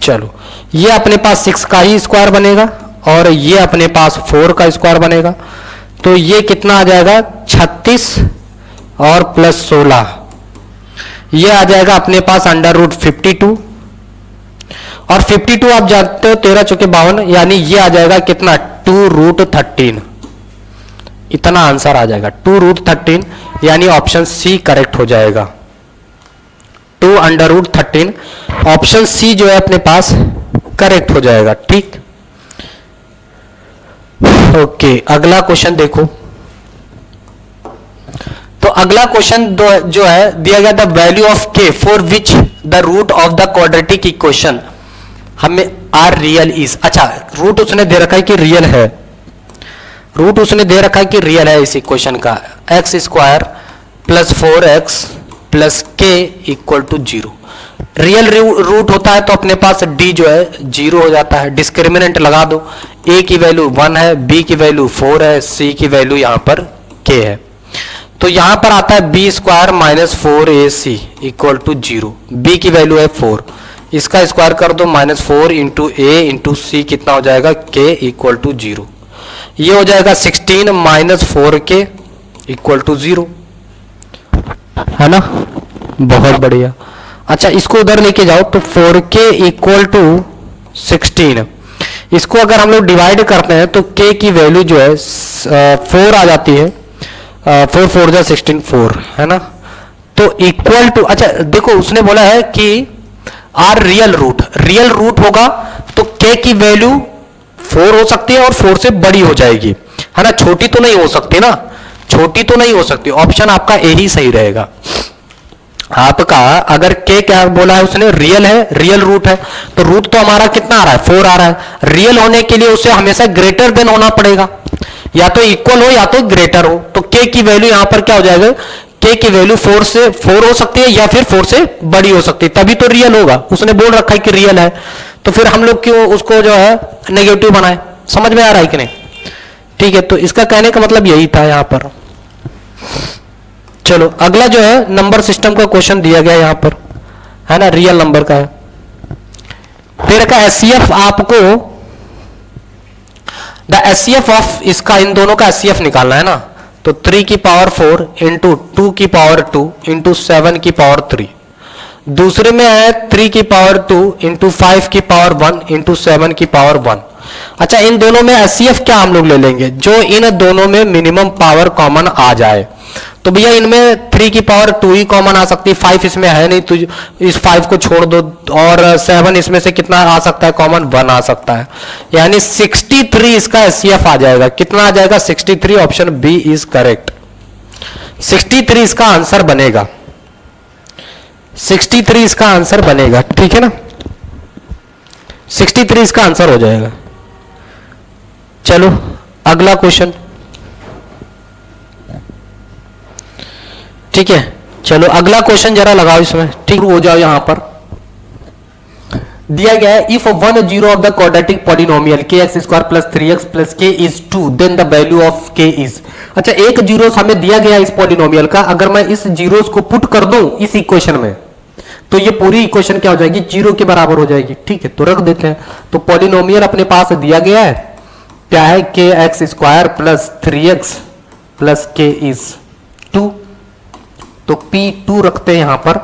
चलो ये अपने पास 6 का ही स्क्वायर बनेगा और ये अपने पास 4 का स्क्वायर बनेगा, तो ये कितना आ जाएगा 36 और प्लस 16, ये आ जाएगा अपने पास √52 और 52 आप जानते हो 13 चौके 52, यानी ये आ जाएगा कितना 2√13, इतना आंसर आ जाएगा 2√13, यानी ऑप्शन सी करेक्ट हो जाएगा। 2√13 ऑप्शन सी जो है अपने पास करेक्ट हो जाएगा। ठीक, ओके, अगला क्वेश्चन देखो। तो अगला क्वेश्चन जो है दिया गया, the value of K for which the root of the quadratic equation हमें आर रियल इज। अच्छा, रूट उसने दे रखा है कि रियल है, रूट उसने दे रखा है कि रियल है इस इक्वेशन का, x² + 4x + k = 0। Real root होता है तो अपने पास d जो है 0 हो जाता है, डिस्क्रिमिनेंट लगा दो, a की वैल्यू 1 है, b की वैल्यू 4 है, c की वैल्यू यहां पर k है, तो यहां पर आता है b² - 4ac = 0, b की वैल्यू है 4, इसका स्क्वायर कर दो, -4 × a × c कितना हो जाएगा k = 0, ये हो जाएगा 16 - 4k = 0, है ना, बहुत बढ़िया। अच्छा, इसको उधर लेके जाओ तो 4k = 16, इसको अगर हम लोग डिवाइड करते हैं तो k की वैल्यू जो है 4 आ जाती है, 4 4 जा 16 4, है ना, तो इक्वल टू, अच्छा देखो उसने बोला है कि आर रियल रूट होगा तो k की वैल्यू 4 हो सकती है और 4 से बड़ी हो जाएगी, है ना, छोटी तो नहीं हो सकती ना, छोटी तो नहीं हो सकती, ऑप्शन आपका ए ही सही रहेगा आपका। अगर k क्या बोला है उसने, रियल है, रियल रूट है, तो रूट तो हमारा कितना आ रहा है 4 आ रहा है, रियल होने के लिए उसे हमेशा ग्रेटर देन होना पड़ेगा, या तो इक्वल हो या तो ग्रेटर हो, तो k की वैल्यू यहां पर क्या हो जाएगा, k की वैल्यू 4 हो सकती है या फिर 4 से बड़ी हो सकती है, तभी तो रियल होगा, उसने बोल रखा है कि रियल है, तो फिर हम लोग क्यों उसको जो है नेगेटिव बनाए, समझ में आ रहा है कि नहीं। ठीक है, तो इसका कहने का मतलब यही था यहां पर। चलो अगला जो है नंबर सिस्टम का क्वेश्चन दिया गया यहां पर, है ना, रियल नंबर का है, फिर का एचसीएफ आपको, द एचसीएफ ऑफ इसका, इन दोनों का एचसीएफ निकालना है ना, तो 3 की पावर 4 इंटू 2 की पावर 2 इंटू 7 की पावर 3, दूसरे में है 3 की पावर 2 इंटू 5 की पावर 1 इंटू 7 की पावर 1। अच्छा, इन दोनों में एचसीएफ क्या हम लोग ले लेंगे, जो इन दोनों में मिनिमम पावर कॉमन आ जाए, तो भैया इनमें 3 की पावर 2 ही कॉमन आ सकती है, 5 इसमें है नहीं, तो इस 5 को छोड़ दो, और 7 इसमें से कितना आ सकता है कॉमन, 1 आ सकता है, यानी 63 इसका एचसीएफ आ जाएगा, कितना आ जाएगा 63, ऑप्शन बी इज करेक्ट, 63 इसका आंसर बनेगा, 63 इसका आंसर बनेगा, ठीक है ना, 63 इसका आंसर हो जाएगा। चलो अगला क्वेश्चन, ठीक है, चलो अगला क्वेश्चन जरा लगाओ इसमें, ठीक हो जाओ। यहां पर दिया गया है, if 1 zero of the quadratic polynomial kx² + 3x + k is 2 then the value of k is. अच्छा, एक जीरो हमें दिया गया इस पॉलिनोमियल का, अगर मैं इस जीरोस को पुट कर दूं इस इक्वेशन में, तो ये पूरी इक्वेशन क्या हो जाएगी, 0 के बराबर हो जाएगी। ठीक है, तो रख देते हैं, तो पॉलिनोमियल अपने पास दिया गया है, क्या है, kx² + 3x + k इज 2, तो P2 रखते हैं यहां पर,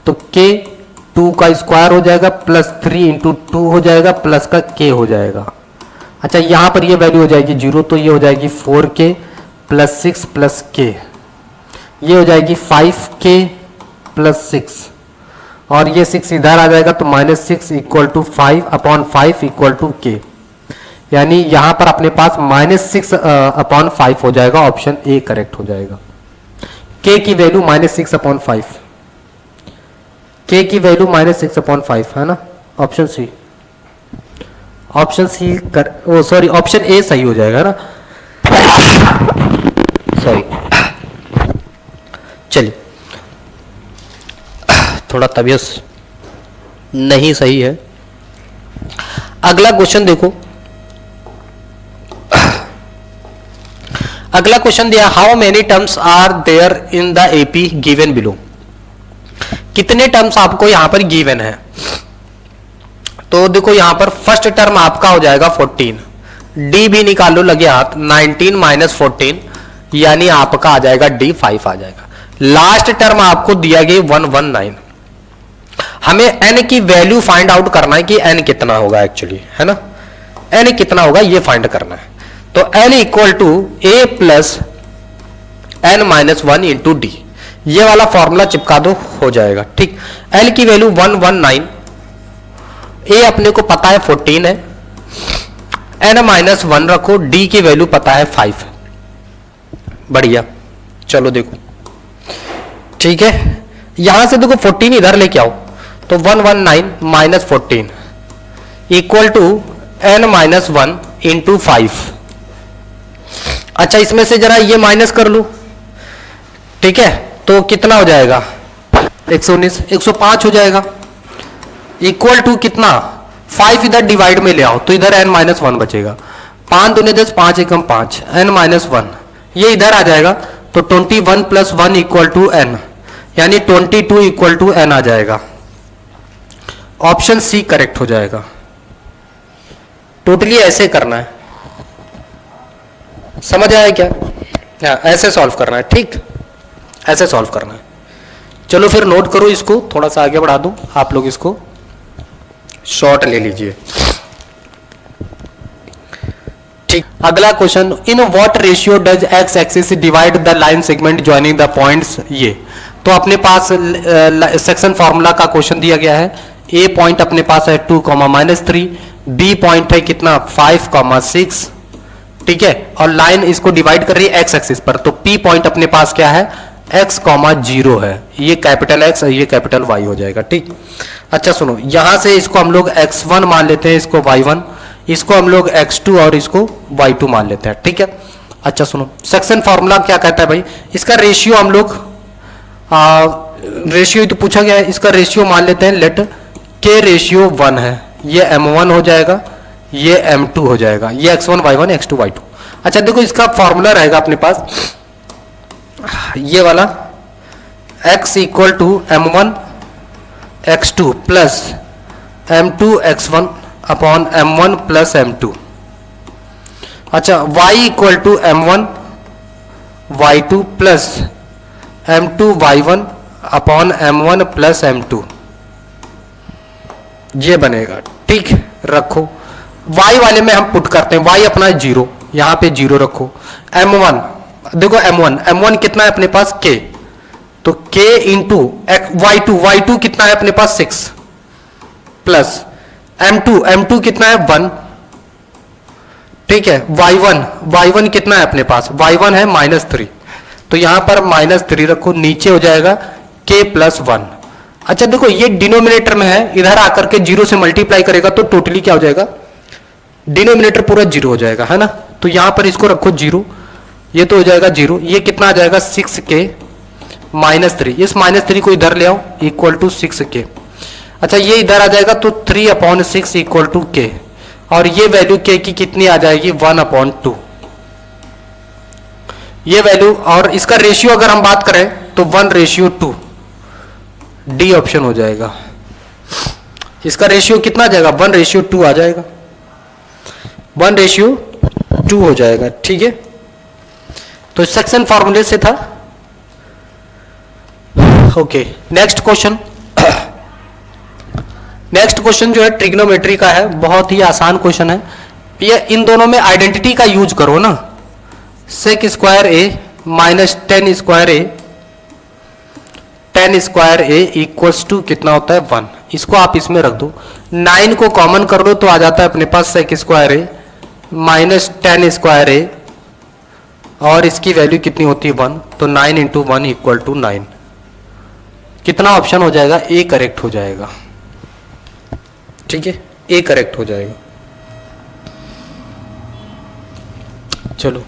तो K2 का स्क्वायर हो जाएगा प्लस 3 × 2 हो जाएगा प्लस का K हो जाएगा। अच्छा, यहां पर ये वैल्यू हो जाएगी 0, तो ये हो जाएगी 4K + 6 + K, ये हो जाएगी 5K + 6, और ये 6 इधर आ जाएगा, तो -6 = 5/5 = K, यानी यहां पर अपने पास -6/5 हो जाएगा, ऑप्शन ए करेक्ट हो जाएगा। K की वैल्यू -6/5, K की वैल्यू -6/5 है ना, ऑप्शन सी, ऑप्शन सी कर, ओ सॉरी ऑप्शन ए सही हो जाएगा ना, सॉरी, चलिए थोड़ा तबीयत नहीं सही है। अगला क्वेश्चन देखो, अगला क्वेश्चन दिया, how many terms are there in the AP given below. कितने टर्म्स आपको यहां पर गिवन है? तो देखो यहां पर फर्स्ट टर्म आपका हो जाएगा 14, डी भी निकाल लो लगे हाथ, 19 माइनस 14 यानी आपका आ जाएगा डी 5 आ जाएगा। लास्ट टर्म आपको दिया गया 119। हमें एन की वैल्यू फाइंड आउट करना है कि एन कितना होगा एक्चुअली, है ना, एन कितना होगा ये फाइंड करना है। तो N equal to A plus N minus 1 into D, ये वाला फॉर्मूला चिपका दो, हो जाएगा। ठीक, एल की वैल्यू 119, ए अपने को पता है 14 है, एन माइनस 1 रखो, डी की वैल्यू पता है 5। बढ़िया, चलो देखो, ठीक है, यहां से देखो 14 इधर लेके आओ, तो 119 minus 14 equal to N minus 1 into 5। अच्छा, इसमें से जरा ये माइनस कर लू, ठीक है, तो कितना हो जाएगा 119, 105 हो जाएगा, इक्वल टू कितना 5 इधर डिवाइड में ले आओ तो इधर n माइनस 1 बचेगा, 5 दूने 10, 5 एकम 5, n माइनस 1 ये इधर आ जाएगा, तो 21 प्लस 1 इक्वल टू n, यानी 22 इक्वल टू n आ जाएगा। ऑप्शन सी करेक्ट हो जाएगा। टोटली ऐसे करना है, समझ आया क्या? हाँ, ऐसे सॉल्व करना है, ठीक, ऐसे सॉल्व करना है। चलो फिर नोट करो इसको, थोड़ा सा आगे बढ़ा दूं, आप लोग इसको शॉर्ट ले लीजिए। ठीक, अगला question, in what ratio does x axis divide the line segment joining the points. ये तो अपने पास सेक्शन फॉर्मूला का क्वेश्चन दिया गया है। ए पॉइंट अपने पास है 2, बी पॉइंट है कितना 5, 6, ठीक है, और लाइन इसको डिवाइड कर रही है एक्स एक्सिस पर, तो पी पॉइंट अपने पास क्या है x, 0 है, ये कैपिटल X और ये कैपिटल Y हो जाएगा। ठीक, अच्छा सुनो, यहां से इसको हम लोग x1 मान लेते हैं, इसको y1, इसको हम लोग x2 और इसको y2 मान लेते हैं। ठीक है, अच्छा सुनो, सेक्शन फॉर्मूला क्या कहता है भाई, इसका रेशियो हम लोग रेशियो तो पूछा गया है, इसका रेशियो मान लेते हैं, लेट के रेशियो 1 है, ये m1 हो जाएगा, ये m2 हो जाएगा, ये x1 y1 x2 y2। अच्छा देखो, इसका फॉर्मूला रहेगा अपने पास ये वाला, x equal to m1 x2 plus m2 x1 upon m1 plus m2। अच्छा, y equal to m1 y2 plus m2 y1 upon m1 plus m2, ये बनेगा। ठीक, रखो, y वाले में हम पुट करते हैं, y अपना 0, यहां पे 0 रखो, m1 देखो, m1 कितना है अपने पास k, तो k इंटू y2 कितना है अपने पास 6 प्लस m2 कितना है 1, ठीक है, y1 कितना है अपने पास, y1 है -3, तो यहां पर -3 रखो, नीचे हो जाएगा k प्लस 1। अच्छा देखो, ये डिनोमिनेटर में है, इधर आकर के 0 से मल्टीप्लाई करेगा तो टोटली क्या हो जाएगा, डिनोमिनेटर पूरा 0 हो जाएगा, है ना, तो यहां पर इसको रखो 0, ये तो हो जाएगा 0, ये कितना आ जाएगा 6k -3, इस -3 को इधर ले आओ, इक्वल टू 6k। अच्छा, ये इधर आ जाएगा तो 3/6 इक्वल टू k, और ये वैल्यू k की कितनी आ जाएगी 1/2, ये वैल्यू, और इसका रेशियो अगर हम बात करें तो 1:2, डी ऑप्शन हो जाएगा। इसका रेशियो कितना आ जाएगा 1:2 आ जाएगा, 1:2 हो जाएगा। ठीक है, तो सेक्शन फॉर्मूले से था। Okay, next question, next question जो है ट्रिग्नोमेट्री का है, बहुत ही आसान क्वेश्चन है। ये इन दोनों में आइडेंटिटी का यूज करो ना, sec square A minus 10 square A, 10 square A equals to कितना होता है 1, इसको आप इसमें रख दो, 9 को कॉमन कर दो तो आ जाता है अपने पास सेक स्क्वायर ए माइनस 10 स्क्वायर ए, और इसकी वैल्यू कितनी होती है 1, तो 9 इंटू 1 इक्वल टू 9। कितना ऑप्शन हो जाएगा, ए करेक्ट हो जाएगा। ठीक है, ए करेक्ट हो जाएगा। चलो,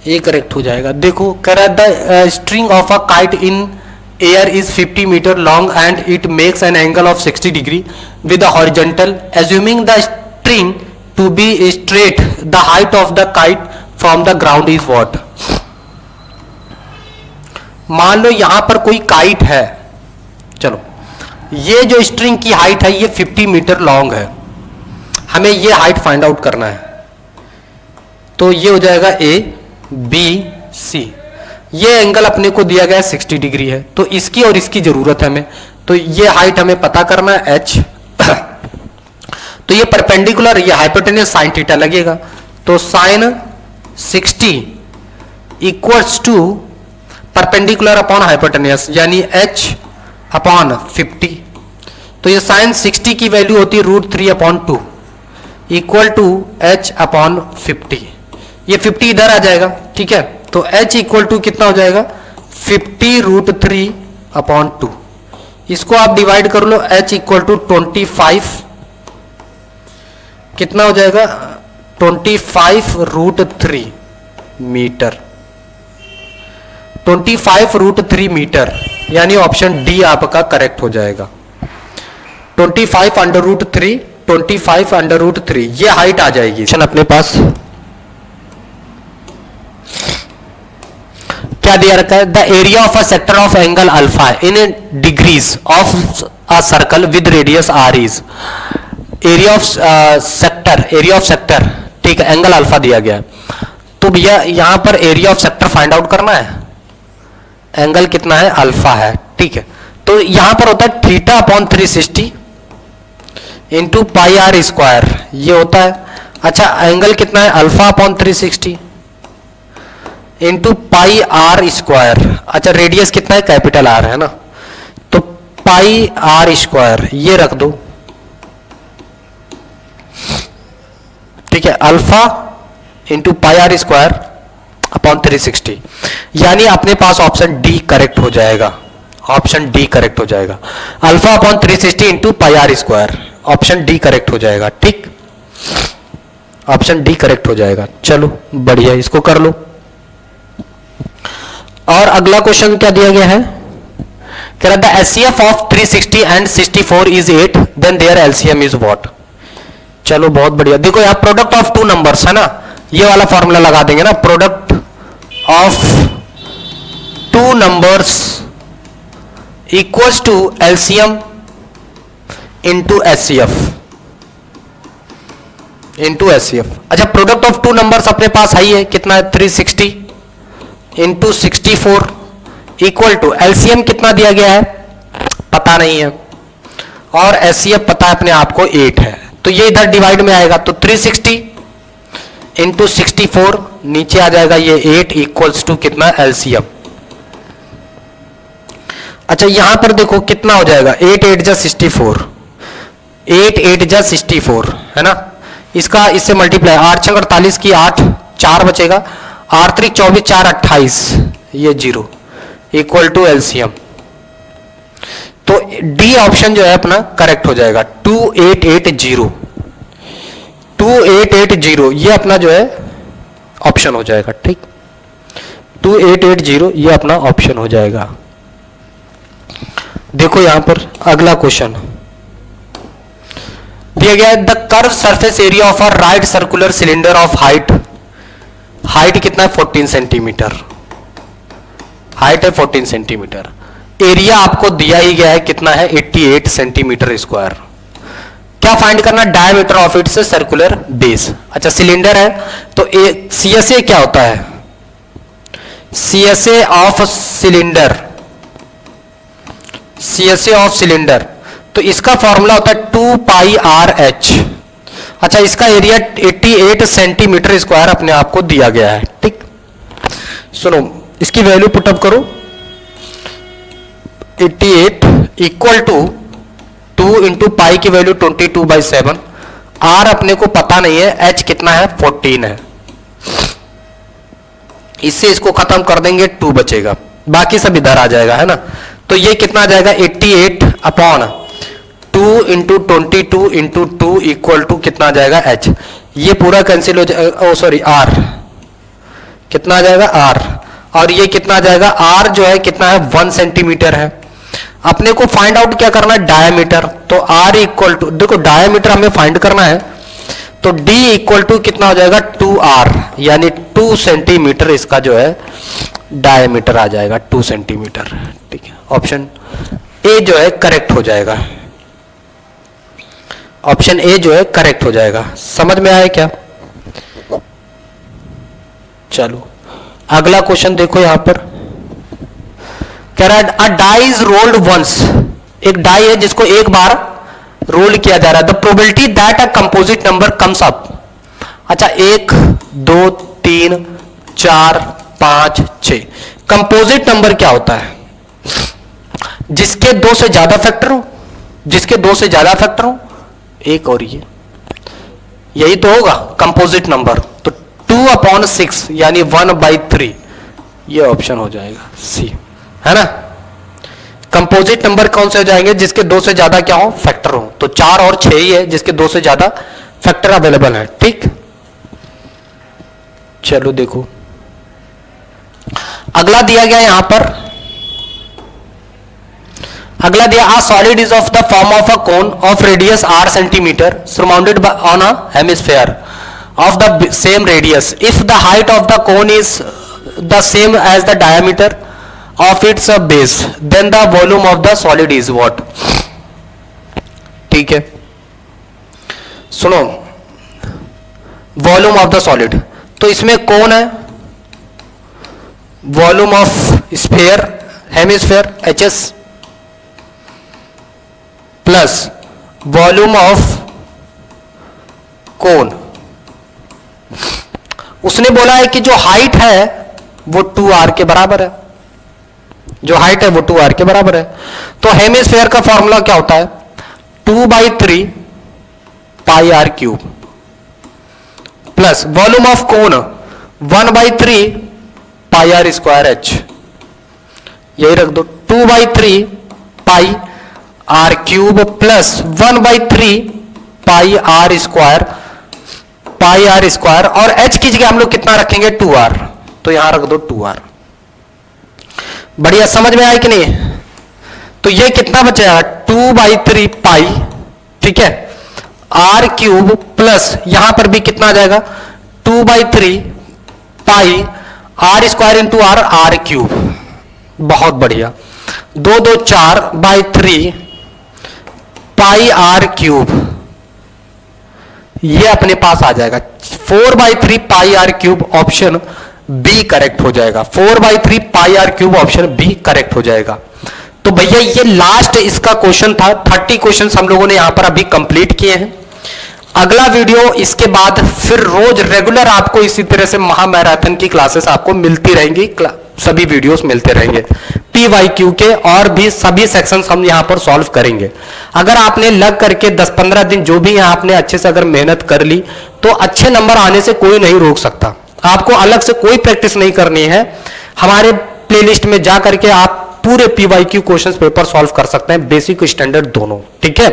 ए करेक्ट हो जाएगा। देखो, कह रहा है the string of a kite in air is 50 meter long and it makes an angle of 60 degree with the horizontal. Assuming the string to be straight, the height of the kite from the ground is what? मान लो यहां पर कोई काइट है, चलो ये जो स्ट्रिंग की हाइट है ये 50 मीटर लॉन्ग है, हमें ये हाइट फाइंड आउट करना है। तो ये हो जाएगा ए बी सी, ये एंगल अपने को दिया गया है 60 डिग्री है, तो इसकी और इसकी जरूरत है हमें, तो ये हाइट हमें पता करना है एच। तो ये परपेंडिकुलर, ये हाइपोटेन्यूस साइन थीटा लगेगा, तो sine 60 equals to perpendicular upon hypotenuse यानी एच अपॉन 50। तो ये साइन 60 की वैल्यू होती है √3/2 इक्वल टू एच अपॉन 50। ये 50 इधर आ जाएगा, ठीक है, तो h इक्वल टू कितना हो जाएगा 50√3/2। इसको आप डिवाइड कर लो, h इक्वल टू 25, कितना हो जाएगा 25√3 मीटर, 25√3 मीटर, यानी ऑप्शन डी आपका करेक्ट हो जाएगा। 25√3 ये हाइट आ जाएगी अपने पास। क्या दिया रखा है? The area of a sector of angle alpha in degrees of a circle with radius R is area of sector, ठीक है, एंगल अल्फा दिया गया है। तो भैया यहां पर area of sector find out करना है, एंगल कितना है अल्फा है, ठीक है, तो यहां पर होता है theta upon 360 into pi R square, ये होता है। अच्छा एंगल कितना है alpha upon 360 into pi R square. अच्छा रेडियस कितना है कैपिटल आर है ना, तो पाई आर स्क्वायर ये रख दो, ठीक है, alpha into pi R square upon 360, यानी अपने पास ऑप्शन डी करेक्ट हो जाएगा, ऑप्शन डी करेक्ट हो जाएगा, alpha upon 360 into pi R square, option D correct हो जाएगा, ठीक, ऑप्शन डी करेक्ट हो जाएगा। चलो बढ़िया, इसको कर लो। और अगला क्वेश्चन क्या दिया गया है, कह रहा the HCF of 360 and 64 is 8, then their LCM is what. चलो बहुत बढ़िया, देखो यहां प्रोडक्ट ऑफ टू नंबर्स है ना, ये वाला फॉर्मूला लगा देंगे ना, product of two numbers equals to LCM into HCF, into HCF. अच्छा प्रोडक्ट ऑफ टू नंबर्स अपने पास है ही है, कितना है 360 इंटू 64 इक्वल टू एलसीएम कितना दिया गया है पता नहीं है, और एचसीएफ पता है अपने आप को 8 है, तो ये इधर डिवाइड में आएगा, तो 360 इंटू 64 नीचे आ जाएगा ये 8 इक्वल्स टू कितना एलसीएम। अच्छा यहां पर देखो कितना हो जाएगा 8 8 जा 64, 8 8 जा 64 है ना, इसका इससे मल्टीप्लाई 8 6 48 की 8 4 बचेगा, 8 3 24 4 28 ये 0 इक्वल टू एलसीएम। तो डी ऑप्शन जो है अपना करेक्ट हो जाएगा, 2880 2880 ये अपना जो है ऑप्शन हो जाएगा, ठीक, 2880 ये अपना ऑप्शन हो जाएगा। देखो यहां पर अगला क्वेश्चन दिया गया है, the curve surface area of a right circular cylinder of height कितना है 14 सेंटीमीटर, हाइट है 14 सेंटीमीटर, एरिया आपको दिया ही गया है कितना है 88 सेंटीमीटर स्क्वायर। क्या फाइंड करना, diameter of its circular base. अच्छा सिलेंडर है तो सीएसए क्या होता है, CSA of cylinder, CSA of cylinder, तो इसका फॉर्मूला होता है 2 पाई आर एच। अच्छा इसका एरिया 88 सेंटीमीटर स्क्वायर अपने आप को दिया गया है, ठीक, सुनो इसकी वैल्यू पुटअप करो, 88 इक्वल टू 2 इंटू पाई की वैल्यू 22/7, आर अपने को पता नहीं है, एच कितना है 14 है, इससे इसको खत्म कर देंगे 2 बचेगा, बाकी सब इधर आ जाएगा है ना, तो ये कितना आ जाएगा 88 upon 2 into 22 into 2 equal to कितना आ जाएगा एच, ये पूरा कैंसिल हो जाएगा, ओ सॉरी आर कितना आ जाएगा और ये कितना आ जाएगा, आर जो है कितना है 1 सेंटीमीटर है। अपने को फाइंड आउट क्या करना है, डायमीटर। तो आर इक्वल टू, देखो डायमीटर हमें फाइंड करना है, तो डी इक्वल टू कितना हो जाएगा 2r, यानी 2 सेंटीमीटर इसका जो है डायमीटर आ जाएगा 2 सेंटीमीटर। ठीक है, ऑप्शन ए जो है करेक्ट हो जाएगा। ऑप्शन ए जो है करेक्ट हो जाएगा। समझ में आया क्या? चलो अगला क्वेश्चन देखो यहां पर कह रहा है अ डाई इज रोल्ड वंस, एक डाई है जिसको एक बार रोल किया जा रहा है। The probability that a composite number comes up, अच्छा 1 2 3 4 5 6, कंपोजिट नंबर क्या होता है, जिसके 2 से ज्यादा फैक्टर हो, जिसके 2 से ज्यादा फैक्टर हो, एक और ये, यही तो होगा कंपोजिट नंबर। तो 2/6 यानी 1/3, ये ऑप्शन हो जाएगा सी, है ना। कंपोजिट नंबर कौन से हो जाएंगे, जिसके 2 से ज्यादा क्या हो, फैक्टर हो। तो 4 और 6 ही है जिसके 2 से ज्यादा फैक्टर अवेलेबल है। ठीक, चलो देखो अगला दिया गया यहां पर, अगला दिया a solid is of the form of a cone of radius r centimetre surrounded on a hemisphere of the same radius if the height of the cone is the same as the diameter of its base then the volume of the solid is what। ठीक है, सुनो वॉल्यूम ऑफ द सॉलिड, तो इसमें कौन है, volume of sphere hemisphere HS plus volume of cone. उसने बोला है कि जो हाइट है वो 2r के बराबर है, जो हाइट है वो 2r के बराबर है। तो हेमिस्फीयर का फॉर्मूला क्या होता है, 2/3 πr cube plus volume of cone 1/3 πr square h, यही रख दो 2/3 πr cube plus 1/3 πr square और h की जगह हम लोग कितना रखेंगे 2r, तो यहां रख दो 2r। बढ़िया, समझ में आया कि नहीं। तो ये कितना बचेगा 2/3 पाई, ठीक है, r क्यूब प्लस यहां पर भी कितना आ जाएगा 2/3 पाई r square into r cube. बहुत बढ़िया, 2 2 4/3 पाई r क्यूब, ये अपने पास आ जाएगा 4/3 pi r cube. Option B correct हो जाएगा, 4/3 pi r cube, option B correct हो जाएगा। तो भैया ये लास्ट इसका क्वेश्चन था। 30 क्वेश्चन हम लोगों ने यहां पर अभी कंप्लीट किए हैं। अगला वीडियो इसके बाद फिर रोज रेगुलर आपको इसी तरह से महामैराथन की क्लासेस आपको मिलती रहेंगी, सभी वीडियोस मिलते रहेंगे। PYQ के और भी सभी सेक्शंस हम यहां पर सॉल्व करेंगे। अगर आपने लग करके 10-15 दिन जो भी आपने अच्छे से अगर मेहनत कर ली तो अच्छे नंबर आने से कोई नहीं रोक सकता। आपको अलग से कोई प्रैक्टिस नहीं करनी है, हमारे प्लेलिस्ट में जा करके आप पूरे PYQ क्वेश्चंस पेपर सॉल्व कर सकते हैं, बेसिक स्टैंडर्ड दोनों। ठीक है,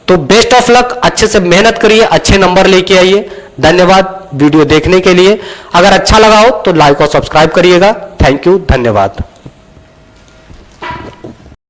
तो बेस्ट ऑफ लक, अच्छे से मेहनत करिए, अच्छे नंबर लेके आइए। धन्यवाद वीडियो देखने के लिए। अगर अच्छा लगा हो तो लाइक और सब्सक्राइब करिएगा। थैंक यू, धन्यवाद।